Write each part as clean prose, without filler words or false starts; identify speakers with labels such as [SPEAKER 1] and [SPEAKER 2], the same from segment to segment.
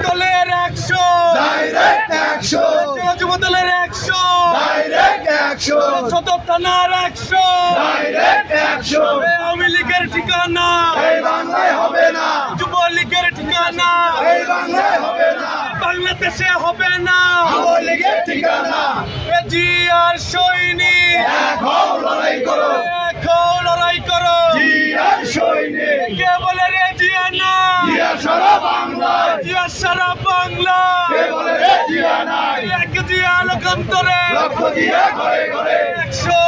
[SPEAKER 1] দলের 100
[SPEAKER 2] ডাইরেক্ট 100
[SPEAKER 1] যুব দলের 100
[SPEAKER 2] ডাইরেক্ট 100
[SPEAKER 1] সদর থানার 100
[SPEAKER 2] ডাইরেক্ট 100
[SPEAKER 1] আওয়ামী লীগের ঠিকানা
[SPEAKER 2] এই বাংলায় হবে না,
[SPEAKER 1] যুবলীগের ঠিকানা
[SPEAKER 2] এই বাংলায় হবে না,
[SPEAKER 1] বাংলাদেশে হবে না।
[SPEAKER 2] আওয়ামী লীগের ঠিকানা।
[SPEAKER 1] জিয়ার সৈনিক
[SPEAKER 2] এক হও, লড়াই করো,
[SPEAKER 1] এখন লড়াই করো।
[SPEAKER 2] জিয়ার সৈনিক,
[SPEAKER 1] কে বলে রে জিয়া না,
[SPEAKER 2] জিয়া সারা বাংলায়,
[SPEAKER 1] জিয়া সারা বাংলা।
[SPEAKER 2] কে বলে রে জিয়া নাই,
[SPEAKER 1] এক জিয়া লোকান্তরে
[SPEAKER 2] লক্ষ জিয়া ঘরে ঘরে,
[SPEAKER 1] 100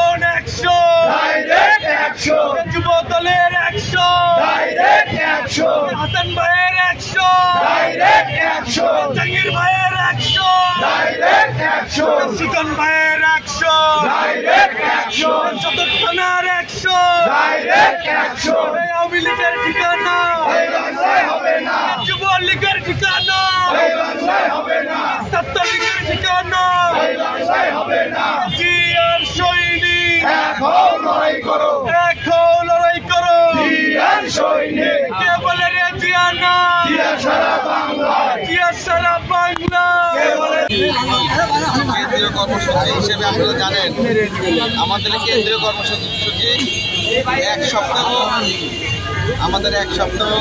[SPEAKER 2] ডাইরেক্ট 100
[SPEAKER 1] যুব দলের 100
[SPEAKER 2] ডাইরেক্ট 100
[SPEAKER 1] হাসান ভাইয়ের 100
[SPEAKER 2] ডাইরেক্ট 100
[SPEAKER 1] জাহাঙ্গীর ভাইয়ের 100
[SPEAKER 2] ডাইরেক্ট 100
[SPEAKER 1] সুজন ভাইয়ের 100
[SPEAKER 2] ডাইরেক্ট 100
[SPEAKER 1] সদর থানার 100
[SPEAKER 2] ডাইরেক্ট 100
[SPEAKER 1] আওয়ামী লীগের ঠিকানা
[SPEAKER 2] এই বাংলায় হবে না,
[SPEAKER 1] যুবলীগের ঠিকানা
[SPEAKER 2] এই বাংলায় হবে না,
[SPEAKER 1] ছাত্রলীগের ঠিকানা
[SPEAKER 2] এই বাংলায় হবে না।
[SPEAKER 1] জিয়ার সৈনিক
[SPEAKER 2] এক হও, লড়াই করো,
[SPEAKER 1] এখন লড়াই করো।
[SPEAKER 2] জিয়ার সৈনিক,
[SPEAKER 1] কে বলে রে জিয়া না,
[SPEAKER 2] জিয়া সারা বাংলায়,
[SPEAKER 1] জিয়া সারা বাংলা।
[SPEAKER 2] কে বলে
[SPEAKER 3] কেন্দ্রীয় কর্মসূচি হিসেবে আপনারা জানেন আমাদের কেন্দ্রীয় কর্মসূচি এক সপ্তাহ, আমাদের এক সপ্তাহ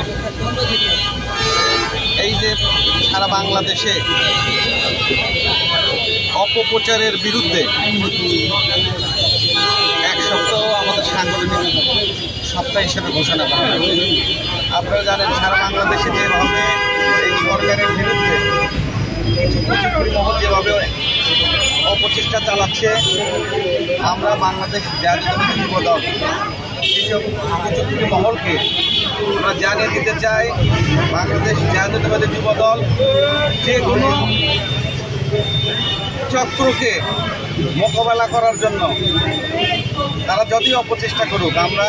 [SPEAKER 3] এই যে সারা বাংলাদেশে অপপ্রচারের বিরুদ্ধে এক সপ্তাহ আমাদের সাংগঠনিক সপ্তাহ হিসেবে ঘোষণা করা হয়েছে। আপনারা জানেন সারা বাংলাদেশে যেভাবে এই সরকারের বিরুদ্ধে কিছু কুচক্রী মহল যেভাবে অপচেষ্টা চালাচ্ছে, আমরা বাংলাদেশ জাতীয়তাবাদী যুব দল এইসব কুচক্রী মহলকে আমরা জানিয়ে দিতে চাই, বাংলাদেশ জাতীয়তাবাদী যুব দল যে কোনো চক্রকে মোকাবেলা করার জন্য তারা যতই অপচেষ্টা করুক, আমরা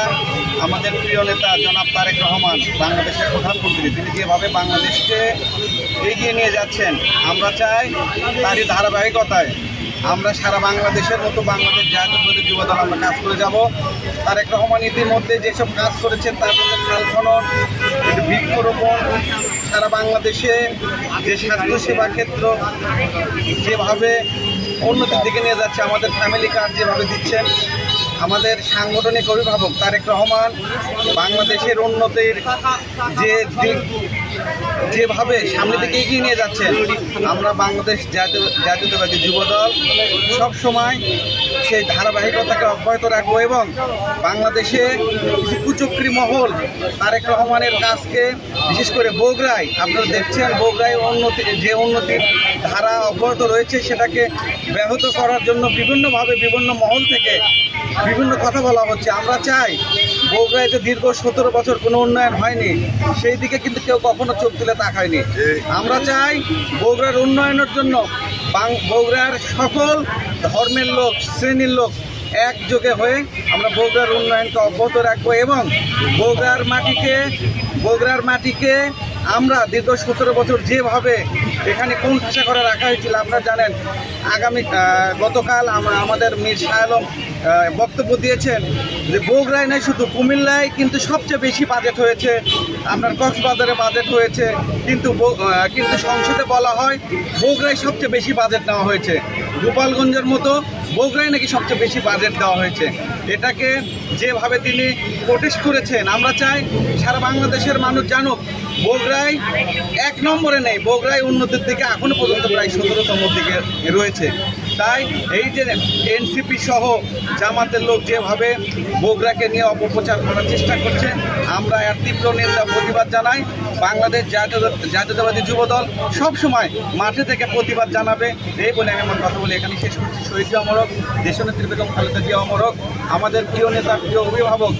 [SPEAKER 3] আমাদের প্রিয় নেতা জনাব তারেক রহমান বাংলাদেশের প্রধানমন্ত্রী, তিনি যেভাবে বাংলাদেশকে এগিয়ে নিয়ে যাচ্ছেন, আমরা চাই তারই ধারাবাহিকতায় আমরা সারা বাংলাদেশের মতো বাংলাদেশ জাতীয়তাবাদী যুব দল আমরা কাজ করে যাব। তারেক রহমান ইতিমধ্যে যেসব কাজ করেছেন তার মধ্যে খাল খনন, বৃক্ষরোপণ, সারা বাংলাদেশে যে স্বাস্থ্যসেবা ক্ষেত্র যেভাবে উন্নতির দিকে নিয়ে যাচ্ছে, আমাদের ফ্যামিলি কার্ড যেভাবে দিচ্ছেন, আমাদের সাংগঠনিক অভিভাবক তারেক রহমান বাংলাদেশের উন্নতির যে দিক যেভাবে সামনের দিকে এগিয়ে নিয়ে যাচ্ছেন, আমরা বাংলাদেশ জাতীয়তাবাদী যুবদল সবসময় সেই ধারাবাহিকতাকে অব্যাহত রাখবো এবং বাংলাদেশে কিছু কুচক্রী মহল তারেক রহমানের কাজকে বিশেষ করে বগুড়ায় আপনারা দেখছেন, বগুড়ায় উন্নতির ধারা অব্যাহত রয়েছে, সেটাকে ব্যাহত করার জন্য বিভিন্নভাবে বিভিন্ন মহল থেকে বিভিন্ন কথা বলা হচ্ছে। আমরা চাই বগুড়ায় যে দীর্ঘ 17 বছর কোনো উন্নয়ন হয়নি, সেই দিকে কিন্তু কেউ কখনো চোখ তুলে তাকায়নি। আমরা চাই বগুড়ার উন্নয়নের জন্য বগুড়ার সকল ধর্মের লোক, শ্রেণীর লোক একযোগে হয়ে আমরা বগুড়ার উন্নয়নকে অব্যাহত রাখবো এবং বগুড়ার মাটিকে আমরা দীর্ঘ 17 বছর যেভাবে এখানে কোণঠাসা করে রাখা হয়েছিল, আপনারা জানেন গতকাল আমাদের মীর শাহ আলম বক্তব্য দিয়েছেন যে বগুড়ায় নয় শুধু কুমিল্লায় কিন্তু সবচেয়ে বেশি বাজেট হয়েছে, আপনার কক্সবাজারে বাজেট হয়েছে, কিন্তু সংসদে বলা হয় বগুড়ায় সবচেয়ে বেশি বাজেট নেওয়া হয়েছে, গোপালগঞ্জের মতো বগুড়ায় নাকি সবচেয়ে বেশি বাজেট দেওয়া হয়েছে। এটাকে যেভাবে তিনি প্রোটেস্ট করেছেন, আমরা চাই সারা বাংলাদেশের মানুষ জানুক বগুড়ায় 1 নম্বরে নেই, বগুড়ায় উন্নতির দিকে এখনো পর্যন্ত প্রায় 17তম দিকে রয়েছে। তাই এই যে এনসিপি সহ জামাতের লোক যেভাবে বগুড়াকে নিয়ে অপপ্রচার করার চেষ্টা করছে, আমরা এর তীব্র নিন্দা প্রতিবাদ জানাই। বাংলাদেশ জাতীয়তাবাদী যুব দল সবসময় মাঠে থেকে প্রতিবাদ জানাবে, এই বলে আমি আমার কথা বলি এখানে শেষ করছি। শহীদ জিয়া অমরক, দেশনেত্রী বেগম খালেদা জিয়া অমরক, আমাদের প্রিয় নেতা, প্রিয় অভিভাবক,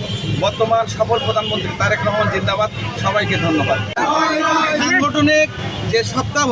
[SPEAKER 3] বর্তমান সফল প্রধানমন্ত্রী তারেক রহমান জিন্দাবাদ। সবাইকে ধন্যবাদ। সাংগঠনিক যে সপ্তাহ